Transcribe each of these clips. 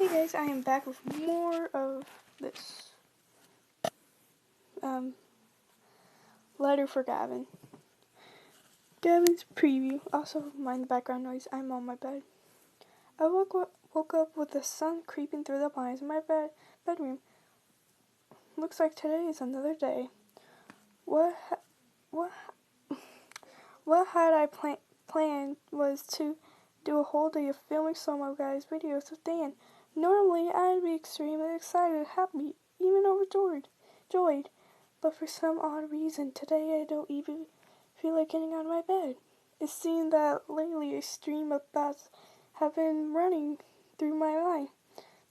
Hey guys, I am back with more of this letter for Gavin. Gavin's preview. Also, mind the background noise. I'm on my bed. I woke up with the sun creeping through the blinds in my bedroom. Looks like today is another day. What had I planned was to do a whole day of filming some of guys' videos with Dan. Normally, I'd be extremely excited, happy, even overjoyed. But for some odd reason, today I don't even feel like getting out of my bed. It seems that lately a stream of thoughts have been running through my mind.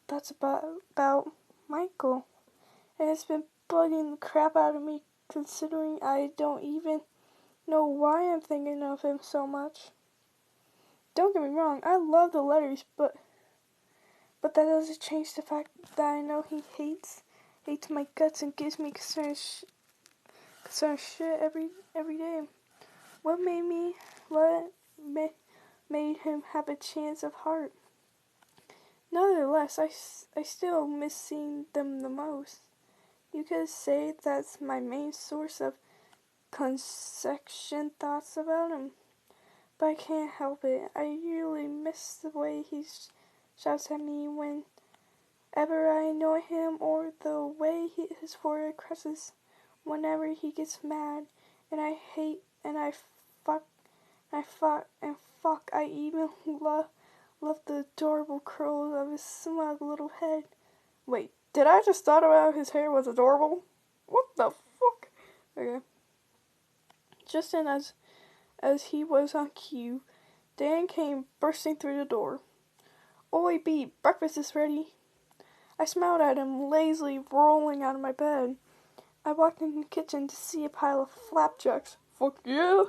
Thoughts about Michael. And it's been bugging the crap out of me, considering I don't even know why I'm thinking of him so much. Don't get me wrong, I love the letters, but that doesn't change the fact that I know he hates my guts and gives me concerned shit every day. What made him have a chance of heart? Nevertheless, I still miss seeing them the most. You could say that's my main source of conception thoughts about him. But I can't help it. I really miss the way he shouts at me whenever I annoy him, or the way his forehead crosses whenever he gets mad. And I hate, and I fuck. I even love the adorable curls of his smug little head. Wait, did I just thought about his hair was adorable? What the fuck? Okay. Just then, as he was on cue, Dan came bursting through the door. "Oi, B, breakfast is ready." I smiled at him, lazily rolling out of my bed. I walked in the kitchen to see a pile of flapjacks, fuck yeah,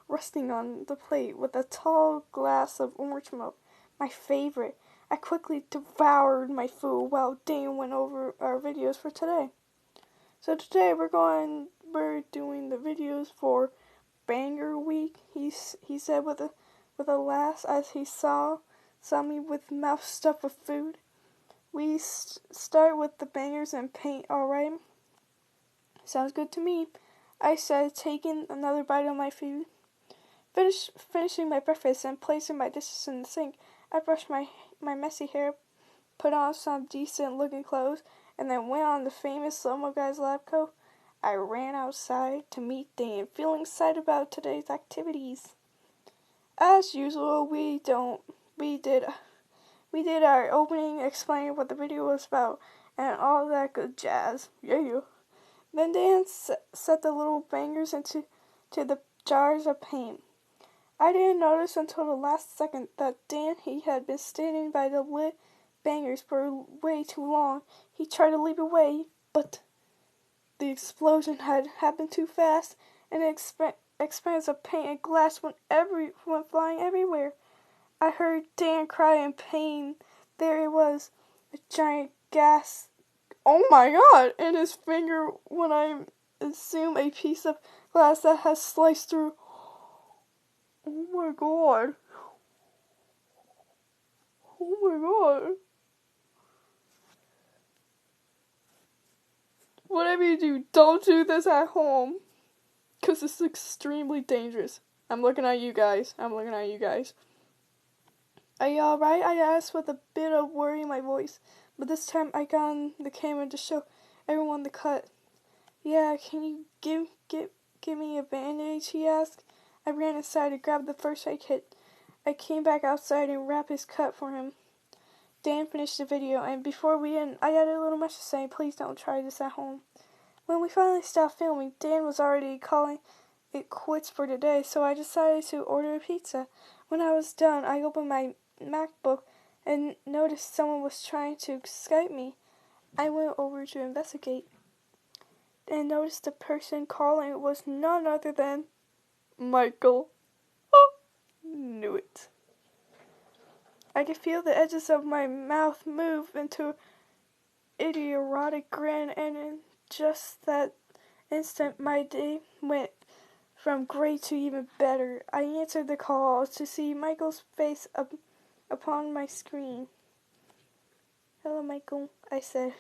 resting on the plate with a tall glass of orange milk, my favorite. I quickly devoured my food while Dan went over our videos for today. So today we're doing the videos for Banger Week, he said with a laugh as he saw me with mouth stuffed with food. We start with the bangers and paint, alright? Sounds good to me, I said, taking another bite of my food. Finishing my breakfast and placing my dishes in the sink, I brushed my messy hair, put on some decent looking clothes, and then went on the famous Slow-Mo Guys lab coat. I ran outside to meet Dan, feeling excited about today's activities. As usual, we did our opening, explaining what the video was about, and all that good jazz. Yeah. Then Dan set the little bangers into the jars of paint. I didn't notice until the last second that he had been standing by the lit bangers for way too long. He tried to leap away, but the explosion had happened too fast, and an expanse of paint and glass went flying everywhere. I heard Dan cry in pain. There it was, a giant gas. Oh my god! In his finger, when I assume a piece of glass that has sliced through. Oh my god. Oh my god. Whatever you do, don't do this at home. Because it's extremely dangerous. I'm looking at you guys. Are you alright? I asked with a bit of worry in my voice. But this time I got on the camera to show everyone the cut. "Yeah, can you give me a bandage?" he asked. I ran inside to grab the first aid kit. I came back outside and wrapped his cut for him. Dan finished the video, and before we end, I added a little message saying, "Please don't try this at home." When we finally stopped filming, Dan was already calling it quits for today, so I decided to order a pizza. When I was done, I opened my MacBook and noticed someone was trying to Skype me. I went over to investigate and noticed the person calling was none other than Michael. Oh, knew it. I could feel the edges of my mouth move into an idiotic grin, and in just that instant, my day went from great to even better. I answered the call to see Michael's face upon my screen. Hello, Michael, I said.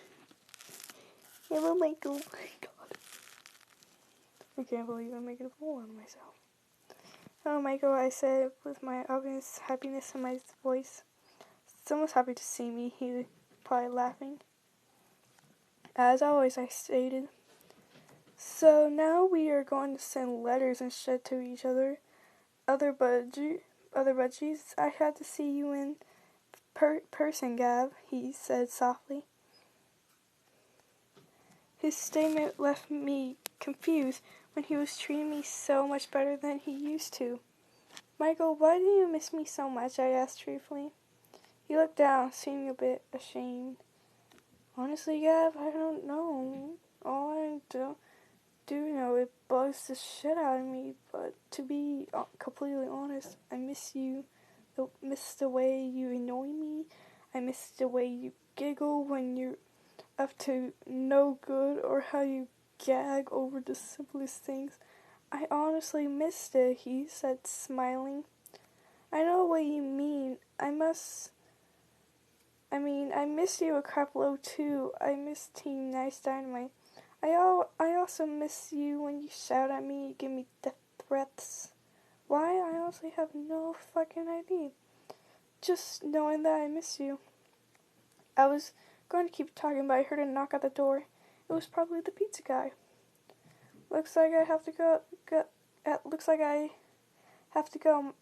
Hello, Michael. Oh my God. I can't believe I'm making a fool of myself. Hello, Michael, I said with my obvious happiness in my voice. Someone's happy to see me, he replied, laughing. As always, I stated. So now we are going to send letters and shit to each other. Other budgies, I had to see you in person, Gav, he said softly. His statement left me confused when he was treating me so much better than he used to. Michael, why do you miss me so much? I asked truthfully. He looked down, seeming a bit ashamed. Honestly, Gav, I don't know. All I do know, it bugs the shit out of me, but to be completely honest, I miss you. Miss the way you annoy me. I miss the way you giggle when you're up to no good, or how you gag over the simplest things. I honestly missed it, he said, smiling. I know what you mean. I miss you a crap load too. I miss Team Nice Dynamite. I also miss you when you shout at me, give me death threats. Why? I honestly have no fucking idea. Just knowing that I miss you. I was going to keep talking, but I heard a knock at the door. It was probably the pizza guy. Looks like I have to go. Looks like I have to go.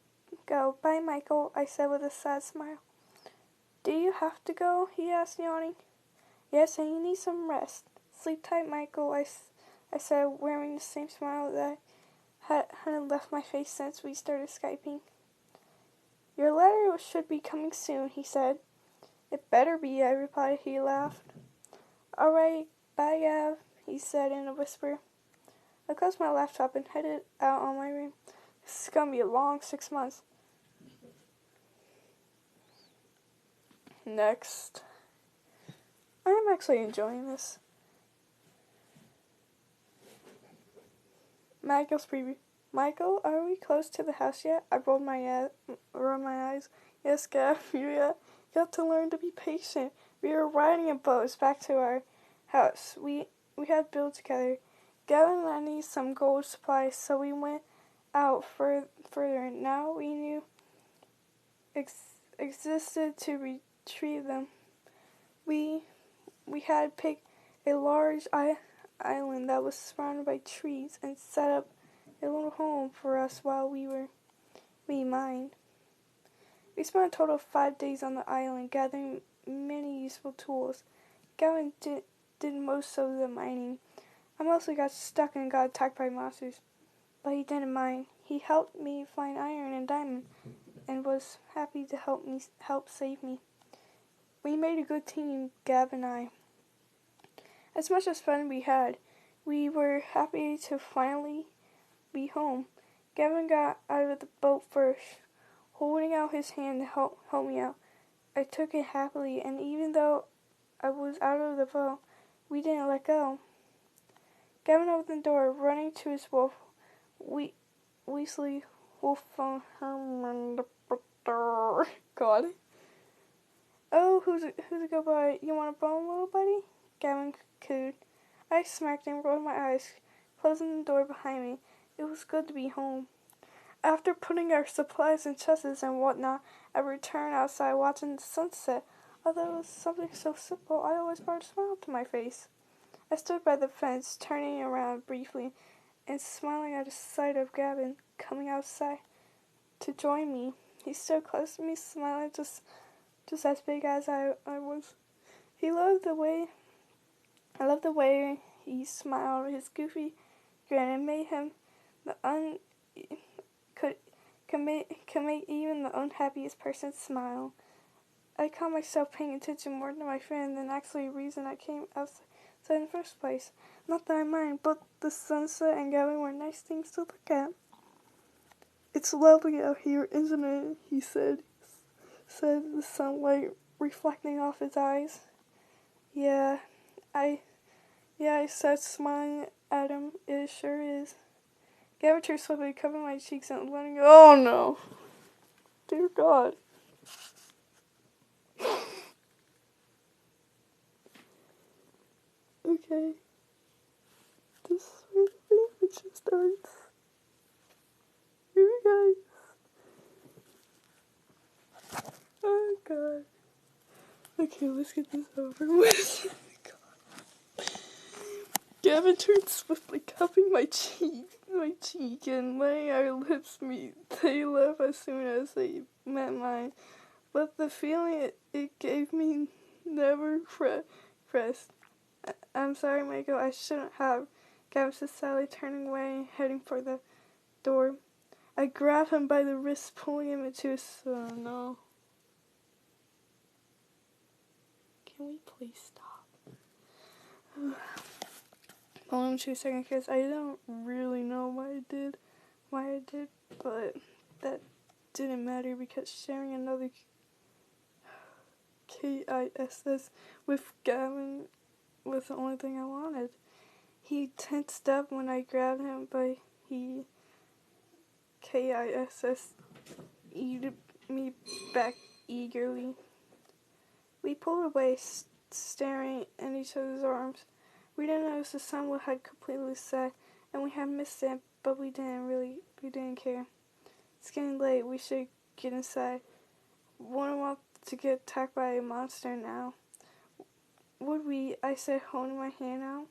Go. Bye, Michael, I said with a sad smile. Do you have to go? He asked, yawning. Yes, and you need some rest. Sleep tight, Michael, I said, wearing the same smile that hadn't left my face since we started Skyping. Your letter should be coming soon, he said. It better be, I replied. He laughed. All right, bye, Gav, he said in a whisper. I closed my laptop and headed out on my room. This is going to be a long 6 months. Next. I'm actually enjoying this. Michael's preview. Michael, are we close to the house yet? I rolled my eyes. Yes, Gav, you got to learn to be patient. We were riding in boats back to our house. We had built together. Gavin and I need some gold supplies, so we went out further. Now we knew existed to retrieve them. We had picked a large island that was surrounded by trees and set up a little home for us while we mined. We spent a total of 5 days on the island gathering many useful tools. Gavin did most of the mining. I mostly got stuck and got attacked by monsters, but he didn't mind. He helped me find iron and diamond and was happy to help save me. We made a good team, Gav and I. As much as fun we had, we were happy to finally be home. Gavin got out of the boat first, holding out his hand to help me out. I took it happily, and even though I was out of the boat, we didn't let go. Gavin opened the door, running to his Weasley wolf phone. God. Oh, who's it go by? You want a bone, little buddy? Gavin cooed. I smacked and rolled my eyes, closing the door behind me. It was good to be home. After putting our supplies in chests and whatnot, I returned outside watching the sunset. Although it was something so simple, I always brought a smile to my face. I stood by the fence, turning around briefly, and smiling at the sight of Gavin coming outside to join me. He stood close to me, smiling just as big as I was. I loved the way he smiled. His goofy grin and made him can make even the unhappiest person smile. I caught myself paying attention more to my friend than actually a reason I came outside in the first place. Not that I mind, but the sunset and Gavin were nice things to look at. It's lovely out here, isn't it? He said, the sunlight reflecting off his eyes. Yeah, I said, smiling at him. It sure is. Gavin turned swiftly, covering my cheeks and letting go. Oh no! Dear God. hurts. You guys. Oh god. Okay, let's get this over with. Gavin turned swiftly, cupping my cheek, and letting our lips meet. They left as soon as they met mine, but the feeling it gave me never pressed. I'm sorry, Michael, I shouldn't have. Gavin said sadly, turning away, heading for the door. I grabbed him by the wrist, pulling him into his... Oh, no. Can we please stop? Hold on 2 seconds, because I don't really know why I did, but that didn't matter because sharing another KISS with Gavin was the only thing I wanted. He tensed up when I grabbed him, but he KISS eated me back eagerly. We pulled away, staring in each other's arms. We didn't notice the sun had completely set, and we had missed it, but we didn't care. It's getting late, we should get inside. Wouldn't want to get attacked by a monster now. Would we? I said, holding my hand out.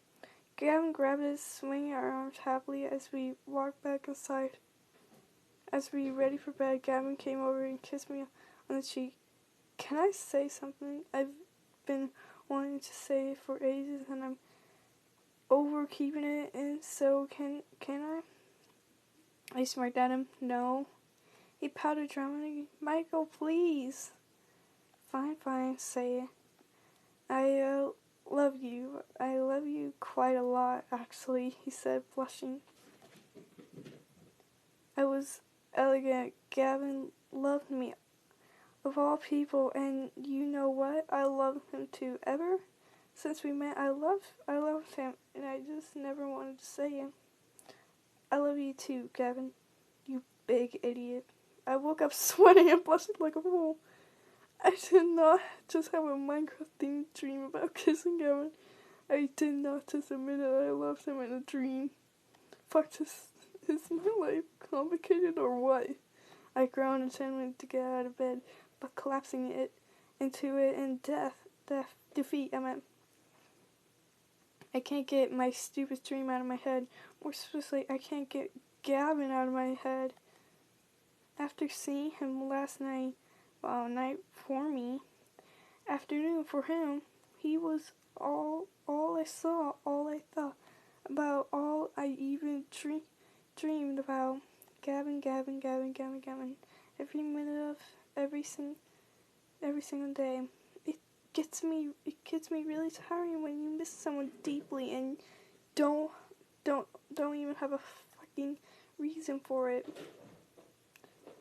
Gavin grabbed it, swinging our arms happily as we walked back inside. As we were ready for bed, Gavin came over and kissed me on the cheek. Can I say something I've been wanting to say for ages, and I'm over keeping it in, so can I? I smirked at him. No. He pouted dramatically. Michael, please. Fine, say it. I love you. I love you quite a lot, actually, he said, blushing. I was elegant. Gavin loved me, of all people, and you know what? I love him too. Ever since we met, I loved him, and I just never wanted to say it. I love you too, Gavin. You big idiot. I woke up sweating and blushing like a fool. I did not just have a Minecraft-themed dream about kissing Gavin. I did not just admit that I loved him in a dream. Fuck this. Is my life complicated or what? I groaned and turned to get out of bed, but collapsing into it in defeat, I meant. I can't get my stupid dream out of my head. More specifically, I can't get Gavin out of my head. After seeing him last night, night for me, afternoon for him, he was all I saw, all I thought about, all I even dreamed about. Gavin. Every minute of every single day. It gets me really tiring when you miss someone deeply and don't even have a fucking reason for it.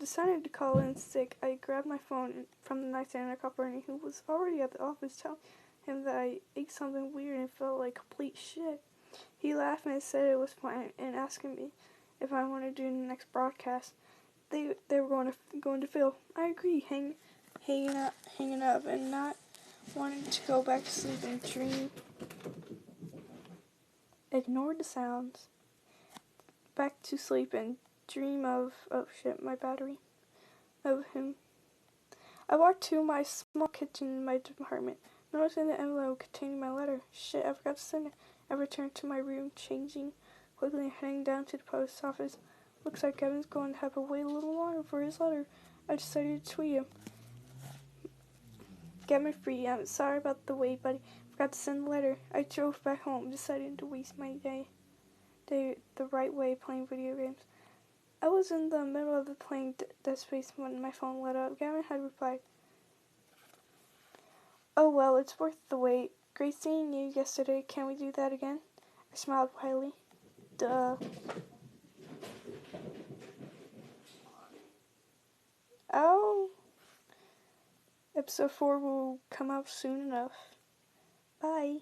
Decided to call in sick. I grabbed my phone from the nightstand and I called Bernie, who was already at the office, telling him that I ate something weird and felt like complete shit. He laughed and said it was fine and asking me if I wanted to do the next broadcast. They were going to Phil. I agree, hanging up and not wanting to go back to sleep and dream. Ignored the sounds. Back to sleep and dream of, oh shit, my battery, of him. I walked to my small kitchen in my apartment, noticing the envelope containing my letter. Shit, I forgot to send it. I returned to my room, changing quickly and heading down to the post office. Looks like Gavin's going to have to wait a little longer for his letter. I decided to tweet him. Gavin free. I'm sorry about the wait, buddy. Forgot to send the letter. I drove back home, deciding to waste my day the right way playing video games. I was in the middle of playing Dead Space when my phone lit up. Gavin had replied, "Oh well, it's worth the wait. Great seeing you yesterday. Can we do that again?" I smiled widely. Duh. Oh. Episode 4 will come out soon enough. Bye.